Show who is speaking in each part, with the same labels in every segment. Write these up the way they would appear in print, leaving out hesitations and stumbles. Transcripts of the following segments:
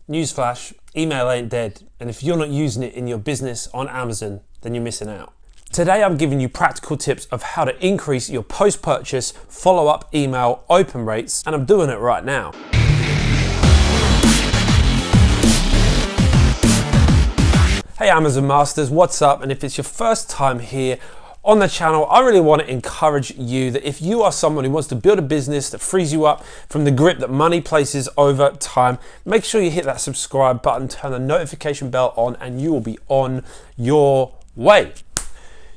Speaker 1: Newsflash, email ain't dead, and if you're not using it in your business on Amazon, then you're missing out. Today I'm giving you practical tips of how to increase your post-purchase follow-up email open rates, and I'm doing it right now. Hey Amazon Masters, what's up? And if it's your first time here on the channel, I really want to encourage you that if you are someone who wants to build a business that frees you up from the grip that money places over time, make sure you hit that subscribe button, turn the notification bell on, and you will be on your way.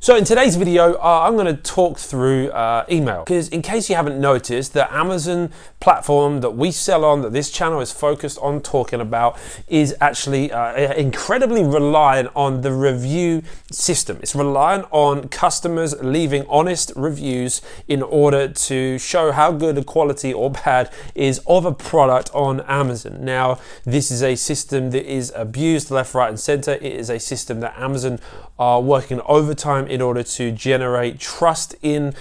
Speaker 1: So in today's video, I'm going to talk through email, because in case you haven't noticed, the Amazon platform that we sell on, that this channel is focused on talking about, is actually incredibly reliant on the review system. It's reliant on customers leaving honest reviews in order to show how good the quality or bad is of a product on Amazon. Now, this is a system that is abused left, right, and center. It is a system that Amazon are working overtime in order to generate trust in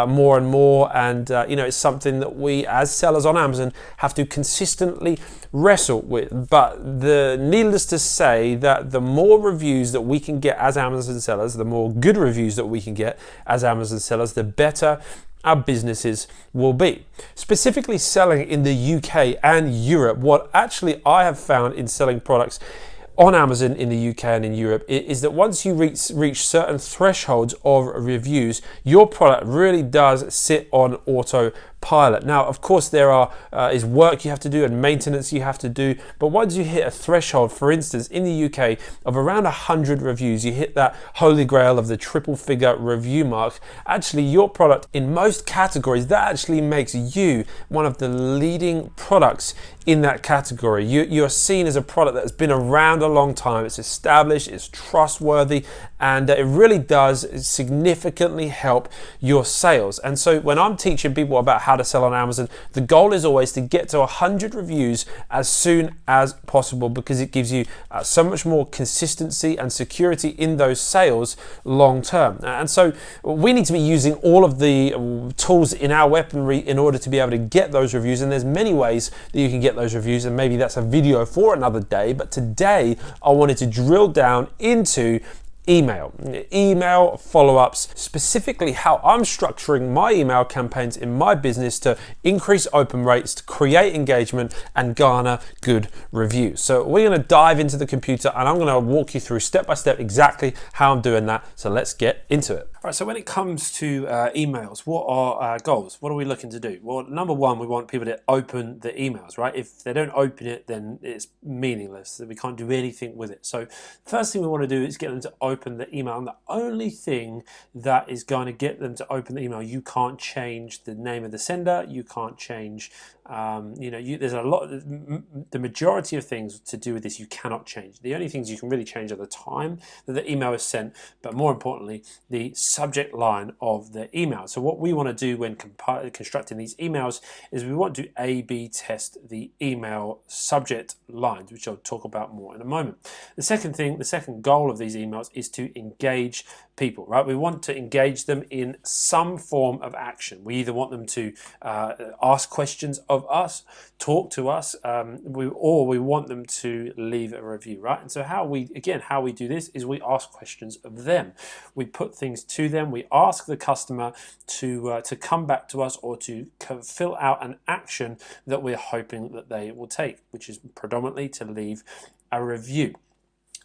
Speaker 1: more and more, and it's something that we as sellers on Amazon have to consistently wrestle with. But needless to say that the more reviews that we can get as Amazon sellers, the more good reviews that we can get as Amazon sellers, the better our businesses will be. Specifically selling in the UK and Europe, what actually I have found in selling products on Amazon in the UK and in Europe is that once you reach certain thresholds of reviews, your product really does sit on autopilot. Now, of course, there is work you have to do and maintenance you have to do, but once you hit a threshold, for instance, in the UK of around 100 reviews, you hit that holy grail of the triple figure review mark. Actually, your product in most categories, that actually makes you one of the leading products in that category. You are seen as a product that has been around a long time. It's established, it's trustworthy, and it really does significantly help your sales. And so when I'm teaching people about how to sell on Amazon, the goal is always to get to 100 reviews as soon as possible, because it gives you so much more consistency and security in those sales long term. And so we need to be using all of the tools in our weaponry in order to be able to get those reviews, and there's many ways that you can get those reviews, and maybe that's a video for another day. But today I wanted to drill down into email follow-ups, specifically how I'm structuring my email campaigns in my business to increase open rates, to create engagement, and garner good reviews. So we're going to dive into the computer, and I'm going to walk you through step by step exactly how I'm doing that. So let's get into it. All right, so when it comes to emails, what are our goals? What are we looking to do? Well, number one, we want people to open the emails, right? If they don't open it, then it's meaningless. We can't do anything with it. So first thing we want to do is get them to open the email. And the only thing that is going to get them to open the email, you can't change the name of the sender. You can't change, there's a lot, the majority of things to do with this you cannot change. The only things you can really change are the time that the email is sent, but more importantly, the subject line of the email. So what we want to do when constructing these emails is we want to A/B test the email subject lines, which I'll talk about more in a moment. The second goal of these emails is to engage people, right? We want to engage them in some form of action. We either want them to ask questions of us, talk to us, or we want them to leave a review, right? And so how we do this is we ask questions of them. We put things to them. We ask the customer to come back to us or to fill out an action that we're hoping that they will take, which is predominantly to leave a review.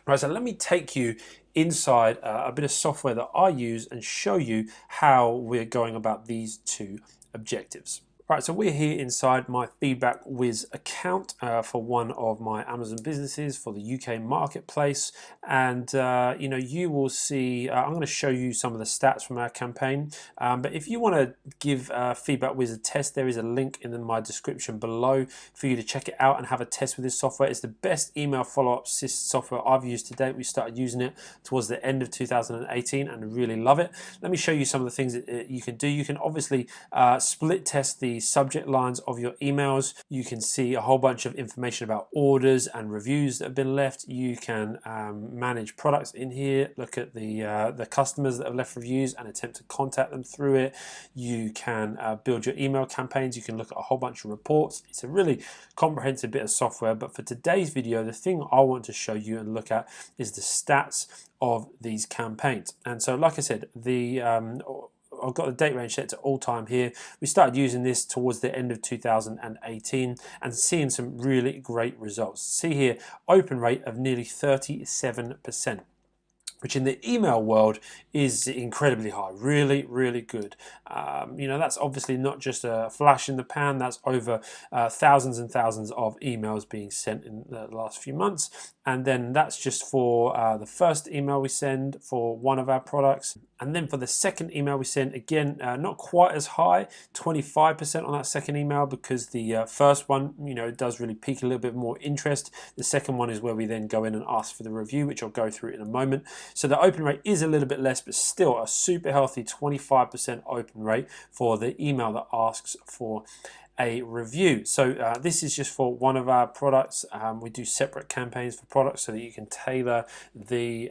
Speaker 1: Right, so let me take you inside a bit of software that I use and show you how we're going about these two objectives. Right, so we're here inside my Feedback Whiz account for one of my Amazon businesses for the UK marketplace, and you will see. I'm going to show you some of the stats from our campaign. But if you want to give Feedback Whiz a test, there is a link in my description below for you to check it out and have a test with this software. It's the best email follow-up software I've used to date. We started using it towards the end of 2018 and really love it. Let me show you some of the things that you can do. You can obviously split test the the subject lines of your emails. You can see a whole bunch of information about orders and reviews that have been left. You can manage products in here, look at the customers that have left reviews and attempt to contact them through it. You can build your email campaigns. You can look at a whole bunch of reports. It's a really comprehensive bit of software, but for today's video, the thing I want to show you and look at is the stats of these campaigns. And so, like I said, I've got the date range set to all time here. We started using this towards the end of 2018 and seeing some really great results. See here, open rate of nearly 37%. Which in the email world is incredibly high, really, really good. You know, that's obviously not just a flash in the pan, that's over thousands and thousands of emails being sent in the last few months. And then that's just for the first email we send for one of our products. And then for the second email we send, again, not quite as high, 25% on that second email, because the first one, you know, does really pique a little bit more interest. The second one is where we then go in and ask for the review, which I'll go through in a moment. So the open rate is a little bit less, but still a super healthy 25% open rate for the email that asks for a review. So this is just for one of our products. We do separate campaigns for products so that you can tailor the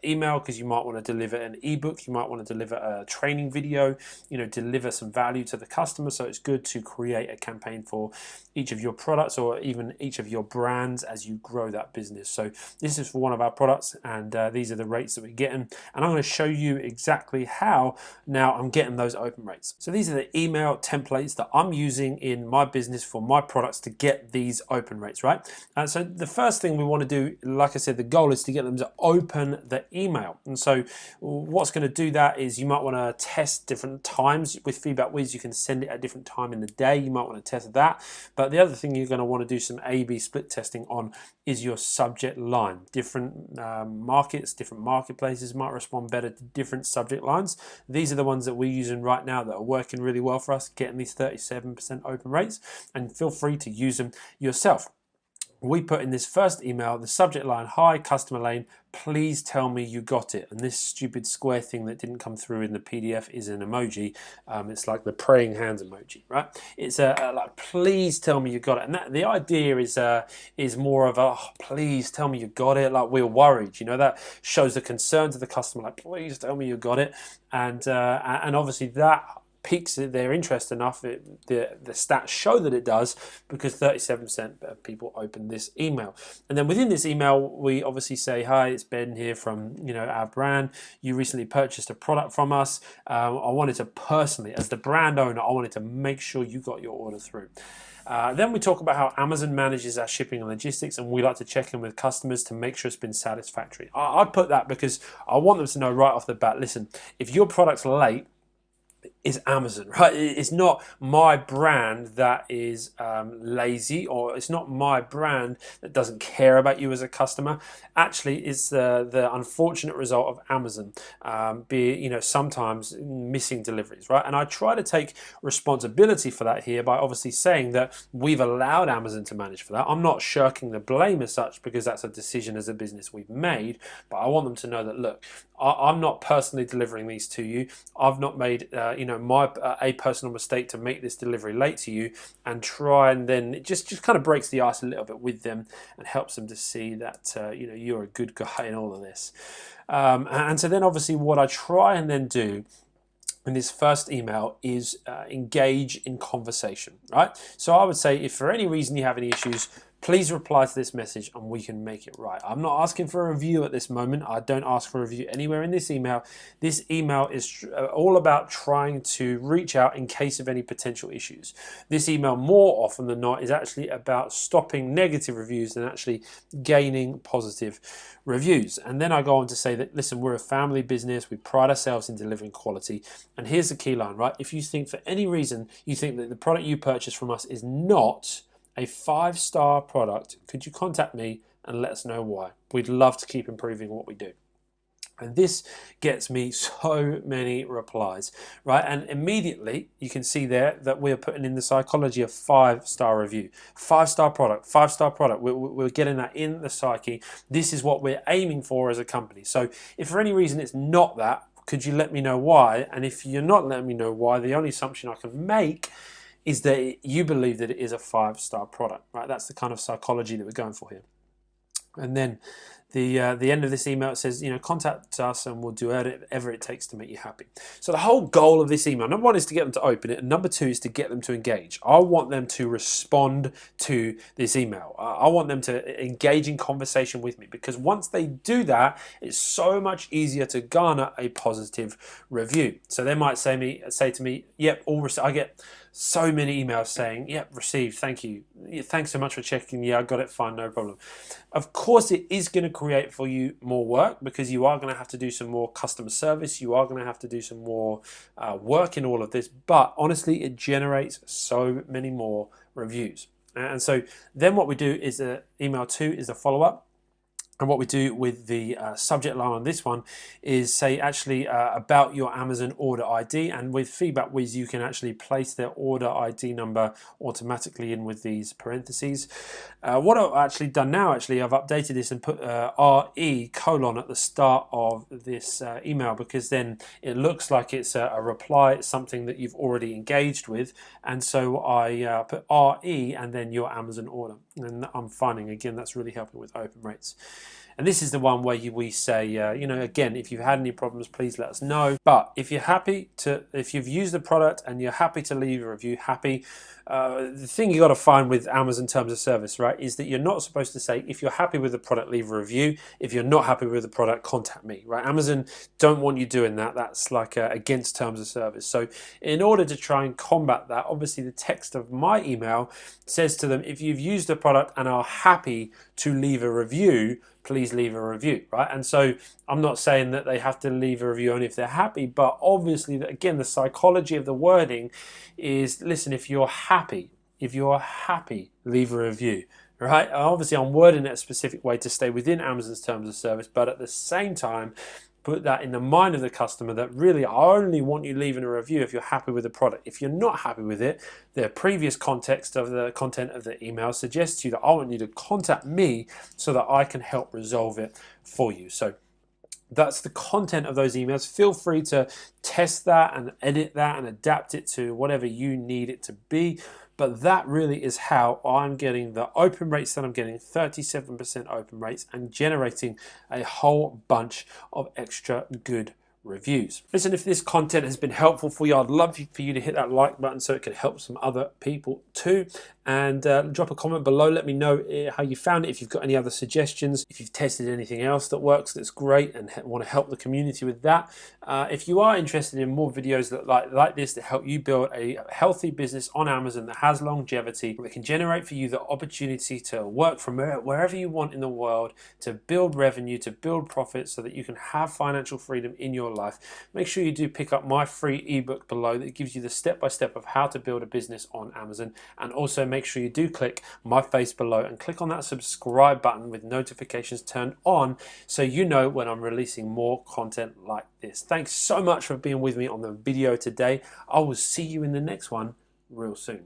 Speaker 1: email, because you might want to deliver an ebook, you might want to deliver a training video, you know, deliver some value to the customer. So it's good to create a campaign for each of your products or even each of your brands as you grow that business. So this is for one of our products, and these are the rates that we're getting, and I'm going to show you exactly how now I'm getting those open rates. So these are the email templates that I'm using in my business for my products to get these open rates, right? So the first thing we want to do, like I said, the goal is to get them to open the email. And so what's going to do that is you might want to test different times. With Feedback Whiz, you can send it at different time in the day. You might want to test that. But the other thing you're going to want to do some A/B split testing on is your subject line. Different markets, different marketplaces might respond better to different subject lines. These are the ones that we're using right now that are working really well for us, getting these 37% open rates, and feel free to use them yourself. We put in this first email, the subject line, hi customer lane, please tell me you got it. And this stupid square thing that didn't come through in the PDF is an emoji. It's like the praying hands emoji, right? It's like, please tell me you got it. And that, the idea is more of a, oh, please tell me you got it. Like, we're worried, you know, that shows the concern to the customer, like, please tell me you got it. And obviously that piques their interest enough. The stats show that it does, because 37% of people open this email. And then within this email, we obviously say, hi, it's Ben here from, you know, our brand. You recently purchased a product from us. I wanted to personally, as the brand owner, I wanted to make sure you got your order through. Then we talk about how Amazon manages our shipping and logistics, and we like to check in with customers to make sure it's been satisfactory. I'd put that because I want them to know right off the bat, listen, if your product's late, is Amazon, right? It's not my brand that is lazy, or it's not my brand that doesn't care about you as a customer. Actually, it's the unfortunate result of Amazon, you know, sometimes missing deliveries, right? And I try to take responsibility for that here by obviously saying that we've allowed Amazon to manage for that. I'm not shirking the blame as such, because that's a decision as a business we've made, but I want them to know that, look, I'm not personally delivering these to you. I've not made you know, a personal mistake to make this delivery late to you, and try and then it just kind of breaks the ice a little bit with them and helps them to see that you know, you're a good guy in all of this. And so then obviously what I try and then do in this first email is engage in conversation, right? So I would say, if for any reason you have any issues, please reply to this message and we can make it right. I'm not asking for a review at this moment. I don't ask for a review anywhere in this email. This email is all about trying to reach out in case of any potential issues. This email, more often than not, is actually about stopping negative reviews and actually gaining positive reviews. And then I go on to say that, listen, we're a family business. We pride ourselves in delivering quality. And here's the key line, right? If you think for any reason you think that the product you purchase from us is not a 5-star product, could you contact me and let us know why? We'd love to keep improving what we do. And this gets me so many replies, right? And immediately you can see there that we're putting in the psychology of 5-star review, 5-star product, 5-star product. We're getting that in the psyche. This is what we're aiming for as a company. So if for any reason it's not that, could you let me know why? And if you're not letting me know why, the only assumption I can make is that you believe that it is a 5-star product, right? That's the kind of psychology that we're going for here. And then the end of this email, it says, contact us and we'll do whatever it takes to make you happy. So the whole goal of this email, number one, is to get them to open it, and number two is to get them to engage. I want them to respond to this email. I want them to engage in conversation with me, because once they do that, it's so much easier to garner a positive review. So they might say to me, yep, I get so many emails saying, yep, received, thank you. Thanks so much for checking. Yeah, I got it, fine, no problem. Of course, it is going to create for you more work, because you are going to have to do some more customer service. You are going to have to do some more work in all of this. But honestly, it generates so many more reviews. And so then what we do is email 2 is a follow-up. And what we do with the subject line on this one is say actually about your Amazon order ID, and with Feedback Wiz you can actually place their order ID number automatically in with these parentheses. What I've actually done now, I've updated this and put RE colon at the start of this email, because then it looks like it's a reply, it's something that you've already engaged with. And so I put RE and then your Amazon order, and I'm finding again that's really helping with open rates. And this is the one where we say, again, if you've had any problems, please let us know. But if you've used the product and you're happy to leave a review, the thing you got to find with Amazon terms of service, right, is that you're not supposed to say, if you're happy with the product, leave a review. If you're not happy with the product, contact me, right? Amazon don't want you doing that. That's like against terms of service. So in order to try and combat that, obviously the text of my email says to them, if you've used the product and are happy to leave a review, please leave a review, right? And so I'm not saying that they have to leave a review only if they're happy, but obviously, again, the psychology of the wording is, listen, if you're happy, leave a review, right? Obviously, I'm wording it a specific way to stay within Amazon's terms of service, but at the same time, put that in the mind of the customer that really, I only want you leaving a review if you're happy with the product. If you're not happy with it, the previous context of the content of the email suggests to you that I want you to contact me so that I can help resolve it for you. So that's the content of those emails. Feel free to test that and edit that and adapt it to whatever you need it to be. But that really is how I'm getting the open rates that I'm getting, 37% open rates, and generating a whole bunch of extra good reviews. Listen, if this content has been helpful for you, I'd love for you to hit that like button so it can help some other people too. And drop a comment below. Let me know how you found it. If you've got any other suggestions, if you've tested anything else that works, that's great, and want to help the community with that. If you are interested in more videos like this that help you build a healthy business on Amazon that has longevity, that can generate for you the opportunity to work from wherever you want in the world, to build revenue, to build profits, so that you can have financial freedom in your life, make sure you do pick up my free ebook below that gives you the step-by-step of how to build a business on Amazon. And also make sure you do click my face below and click on that subscribe button with notifications turned on, so you know when I'm releasing more content like this. Thanks so much for being with me on the video today. I will see you in the next one real soon.